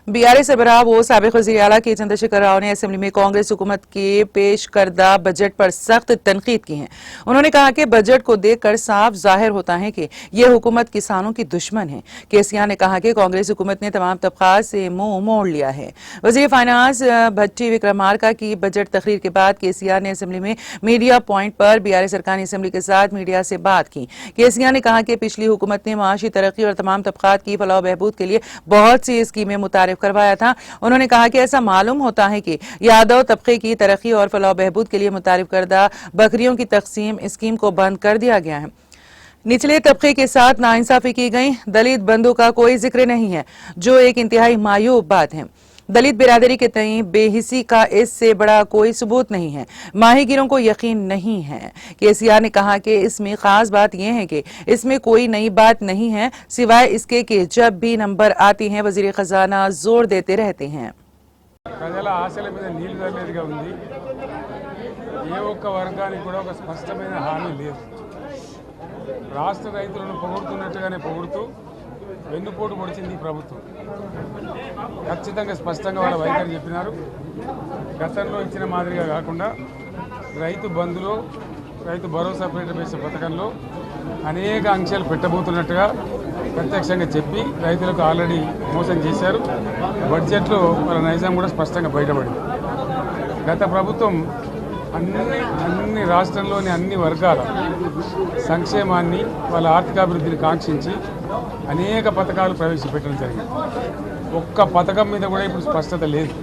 BRS सरबराह वो साबिक वज़ीर आला के चंद्रशेखर राव ने असेंबली में कांग्रेस हुकूमत के पेश करदा बजट पर सख्त तनकीद की है। उन्होंने कहा कि बजट को देखकर साफ जाहिर होता है कि ये हुकूमत किसानों की दुश्मन है। केसीआर ने कहा कि कांग्रेस हुकूमत ने तमाम तबकात से मुंह मोड़ लिया है। वज़ीर फाइनेंस भट्टी विक्रमार्का की बजट तकरीर के बाद केसीआर ने असेंबली में मीडिया पॉइंट पर बीआरएस अरकान असेंबली के साथ मीडिया से बात की। केसीआर ने कहा कि पिछली हुकूमत ने माशी तरक्की और तमाम तबकात की फलाह बहबूद के लिए बहुत सी स्कीमें मुतारिफ करवाया था। उन्होंने कहा कि ऐसा मालूम होता है कि यादव तबके की तरक्की और फलाह बहबूद के लिए मुतारिफ करदा बकरियों की तकसीम स्कीम को बंद कर दिया गया है। निचले तबके के साथ नाइंसाफी की गई। दलित बंधु का कोई जिक्र नहीं है, जो एक इंतहाई मायूब बात है। दलित बिरादरी के तई बेहिसी का इससे बड़ा कोई सबूत नहीं है। माहीगीरों को यकीन नहीं है। केसीआर ने कहा कि इसमें खास बात यह है कि इसमें कोई नई बात नहीं है, सिवाय इसके कि जब भी नंबर आती हैं वजीर खजाना जोर देते रहते हैं। ప్రజల ఆశల మీద నీళ్లు చల్లేదిగా ఉంది। ఏ ఒక్క వర్గానికి కూడా ఒక స్పష్టమైన హామీ లేదు। రాష్ట్ర రైతులను పొగుడుతున్నట్టుగానే పొగుడుతూ వెన్నుపోటు పొడిచింది ఈ ప్రభుత్వం। ఖచ్చితంగా స్పష్టంగా వాళ్ళ వైఖరి చెప్పినారు। గతంలో ఇచ్చిన మాదిరిగా కాకుండా రైతు బంధులో రైతు భరోసా పేట పథకంలో అనేక ఆంక్షలు పెట్టబోతున్నట్టుగా ప్రత్యక్షంగా చెప్పి రైతులకు ఆల్రెడీ మోసం చేశారు। బడ్జెట్లో వాళ్ళ నైజం కూడా స్పష్టంగా బయటపడింది। గత ప్రభుత్వం అన్ని రాష్ట్రంలోని అన్ని వర్గాల సంక్షేమాన్ని వాళ్ళ ఆర్థికాభివృద్ధిని కాంక్షించి అనేక పథకాలు ప్రవేశపెట్టడం జరిగింది। ఒక్క పథకం మీద కూడా ఇప్పుడు స్పష్టత లేదు।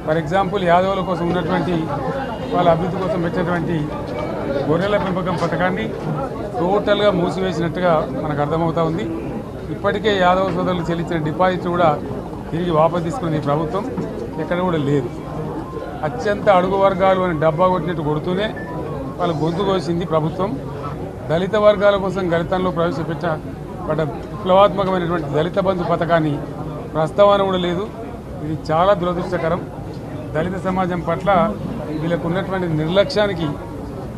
ఫర్ ఎగ్జాంపుల్ యాదవుల కోసం ఉన్నటువంటి వాళ్ళ అభివృద్ధి కోసం పెట్టినటువంటి గొర్రెల పెంపకం పథకాన్ని టోటల్గా మూసివేసినట్టుగా మనకు అర్థమవుతా ఉంది। ఇప్పటికే యాదవ సోదరులు చెల్లించిన డిపాజిట్ కూడా తిరిగి వాపసు తీసుకున్న ఈ ప్రభుత్వం ఎక్కడ కూడా లేదు। అత్యంత అడుగు వర్గాలు అని డబ్బా కొట్టినట్టు కొడుతూనే వాళ్ళ గొంతు కోసింది ప్రభుత్వం। దళిత వర్గాల కోసం గళితంలో ప్రవేశపెట్టబడ్డ విప్లవాత్మకమైనటువంటి దళిత బంధు పథకాన్ని ప్రస్తావన కూడా లేదు। ఇది చాలా దురదృష్టకరం। దళిత సమాజం పట్ల వీళ్ళకు ఉన్నటువంటి నిర్లక్ష్యానికి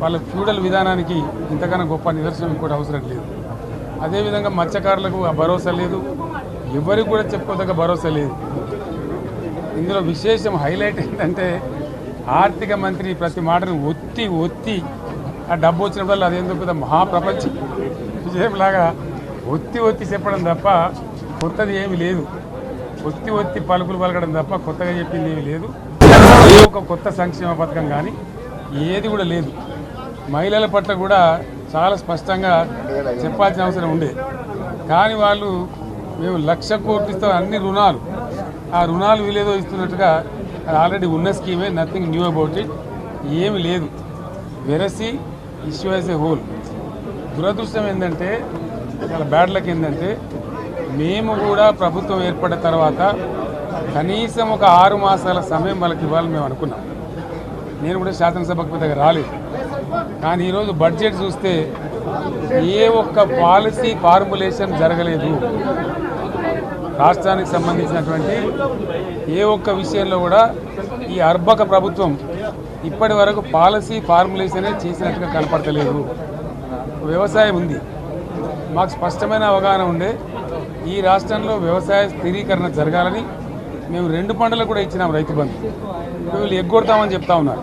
వాళ్ళ ఫ్యూడల్ విధానానికి ఇంతకన్నా గొప్ప నిదర్శనం ఇంకోటి అవసరం లేదు। అదేవిధంగా మత్స్యకారులకు ఆ భరోసా లేదు, ఎవరికి కూడా చెప్పుకోదగ్గ భరోసా లేదు। ఇందులో విశేషం హైలైట్ ఏంటంటే ఆర్థిక మంత్రి ప్రతి మాటను ఒత్తి ఆ డబ్బు వచ్చినప్పుడు అదేందో పెద్ద మహాప్రపంచ విజయంలాగా ఒత్తి చెప్పడం తప్ప కొత్తది ఏమీ లేదు। ఒత్తి పలుకులు పలకడం తప్ప కొత్తగా చెప్పింది ఏమీ లేదు। ఒక కొత్త సంక్షేమ పథకం కానీ ఏది కూడా లేదు। మహిళల పట్ల కూడా చాలా స్పష్టంగా చెప్పాల్సిన అవసరం ఉండే, కానీ వాళ్ళు మేము 1,00,000 కోట్లు ఇస్తాం అన్ని రుణాలు, ఆ రుణాలు వీలేదో ఇస్తున్నట్టుగా ఆల్రెడీ ఉన్న స్కీమే, నథింగ్ న్యూ అబౌట్ ఇట్, ఏమి లేదు। వెరసి ఇష్యూ యాజ్ ఏ హోల్। దురదృష్టం ఏంటంటే చాలా బ్యాడ్ లక్ ఏంటంటే మేము కూడా ప్రభుత్వం ఏర్పడిన తర్వాత కనీసం ఒక 6 మాసాల సమయం వాళ్ళకి ఇవ్వాలని మేము అనుకున్నాం। నేను కూడా శాసనసభకు పెద్దగా రాలేదు, కానీ ఈరోజు బడ్జెట్ చూస్తే ఏ ఒక్క పాలసీ ఫార్ములేషన్ జరగలేదు। రాష్ట్రానికి సంబంధించినటువంటి ఏ ఒక్క విషయంలో కూడా ఈ అర్బక ప్రభుత్వం ఇప్పటి వరకు పాలసీ ఫార్ములేషనే చేసినట్టుగా కనపడతలేదు। వ్యవసాయం ఉంది, మాకు స్పష్టమైన అవగాహన ఉండే ఈ రాష్ట్రంలో వ్యవసాయ స్థిరీకరణ జరగాలని మేము 2 పంటలకు కూడా ఇచ్చినాం రైతు బంధు। వీళ్ళు ఎగ్గొడతామని చెప్తా ఉన్నారు।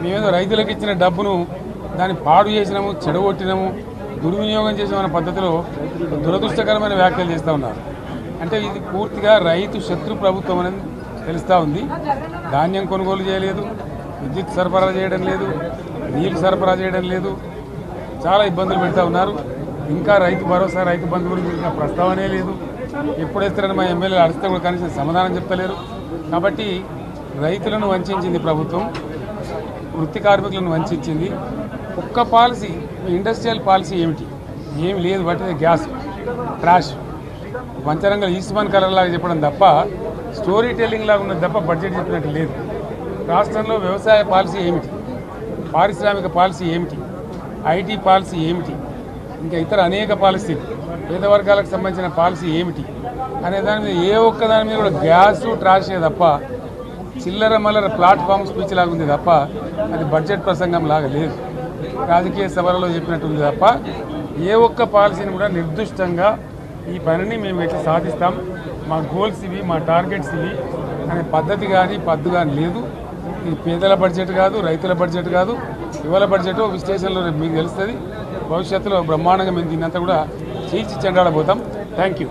మేమేదో రైతులకు ఇచ్చిన డబ్బును దాన్ని పాడు చేసినాము, చెడగొట్టినాము, దుర్వినియోగం చేసామన్న పద్ధతిలో దురదృష్టకరమైన వ్యాఖ్యలు చేస్తూ ఉన్నారు। అంటే ఇది పూర్తిగా రైతు శత్రు ప్రభుత్వం అనేది తెలుస్తూ ఉంది। ధాన్యం కొనుగోలు చేయలేదు, విద్యుత్ సరఫరా చేయడం లేదు, నీళ్లు సరఫరా చేయడం లేదు, చాలా ఇబ్బందులు పెడతా ఉన్నారు। ఇంకా రైతు భరోసా రైతు బంధు గురించి ఇంకా ప్రస్తావనే లేదు। ఎప్పుడు ఇస్తారని మా ఎమ్మెల్యేలు అడిగితే కూడా కనీసం సమాధానం చెప్తలేరు। కాబట్టి రైతులను వంచింది ప్రభుత్వం, వృత్తి కార్మికులను వంచింది। ఒక్క పాలసీ ఇండస్ట్రియల్ పాలసీ ఏమిటి? ఏమి లేదు, బట్టి గ్యాస్ ట్రాష్ పంచరంగ ఈస్మాన్ కలర్ లాగా చెప్పడం తప్ప స్టోరీ టెల్లింగ్ లాగా ఉన్నది తప్ప బడ్జెట్ చెప్పినట్టు లేదు। రాష్ట్రంలో వ్యవసాయ పాలసీ ఏమిటి, పారిశ్రామిక పాలసీ ఏమిటి, ఐటీ పాలసీ ఏమిటి, ఇంకా ఇతర అనేక పాలసీలు, పేద వర్గాలకు సంబంధించిన పాలసీ ఏమిటి అనే దాని మీద ఏ ఒక్క దాని మీద కూడా గ్యాసు ట్రాషే తప్ప చిల్లర మల్లర ప్లాట్ఫామ్ స్పీచ్ లాగా ఉంది తప్ప అది బడ్జెట్ ప్రసంగం లాగా లేదు। రాజకీయ సభలలో చెప్పినట్టుంది తప్ప ఏ ఒక్క పాలసీని కూడా నిర్దిష్టంగా ఈ పనిని మేము ఎట్లా సాధిస్తాం, మా గోల్స్ ఇవి, మా టార్గెట్స్ ఇవి అనే పద్ధతి కానీ పద్దు కానీ లేదు. ఇది పేదల బడ్జెట్ కాదు, రైతుల బడ్జెట్ కాదు, యువల బడ్జెట్ విశ్లేషణలో రేపు మీకు తెలుస్తుంది. భవిష్యత్తులో బ్రహ్మాండంగా మేము దీన్నంతా కూడా చీల్చి చెండాడబోతాం. Thank you.